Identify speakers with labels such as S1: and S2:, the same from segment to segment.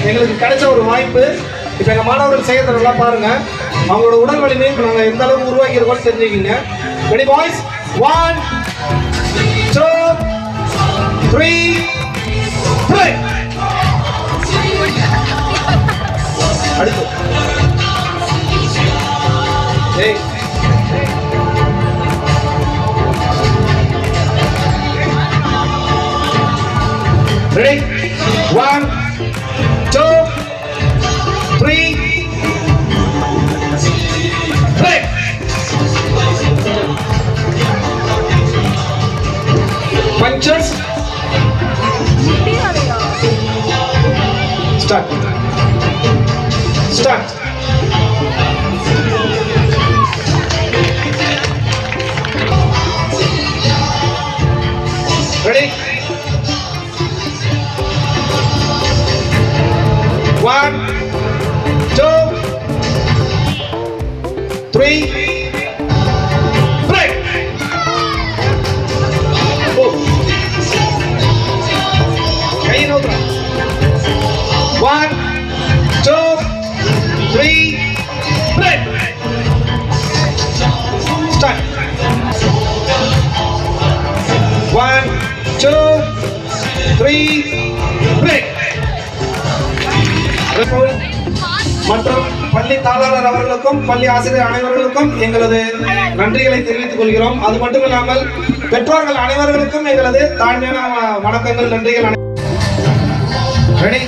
S1: எங்களுக்கு கிடைச்ச ஒரு வாய்ப்பு. இப்போ எங்கள் மாணவர்கள் செய்யறத நல்லா பாருங்க. அவங்களோட உடல் வலிமையை இப்போ நாங்கள் எந்த அளவுக்கு உருவாக்கி இருக்கோம்னு தெரிஞ்சுக்கிங்க. Ready boys, 1 2 3 play. அடுத்து ஏய் ready, 1 2 3 play. Punches. Start. Start. Ready? 1 2 3 break. Oh. Kay notra. 1 2 3 break. Start. 1 2 3 break. மற்றும் பள்ளி தாளாளர் அவர்களுக்கும் பள்ளி ஆசிரியர் அனைவர்களுக்கும் எங்களது நன்றிகளை தெரிவித்துக் கொள்கிறோம். அது மட்டும் இல்லாமல் பெற்றோர்கள் அனைவர்களுக்கும் எங்களது தாழ்மையான வணக்கங்கள், நன்றிகள். Ready,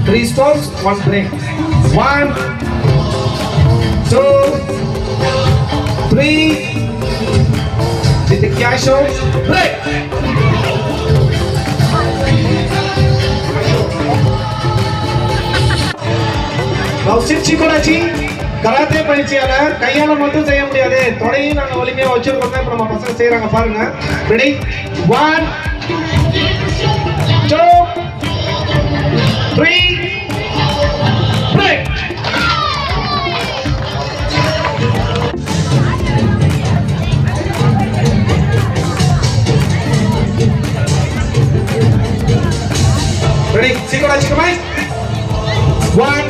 S1: 3 stones 1 break. 1 2 3 with the cash out break. சிக்கோடாச்சி கராத்தே பயிற்சியாளர் கையால மட்டும் செய்ய முடியாது, தொடையும் நாங்க வலிமையா வச்சிருக்கோம். இப்ப நம்ம பசங்க செய்யறாங்க பாருங்க. Ready, 1 2 3 break. Ready, சிக்கோடாச்சி கமாய். 1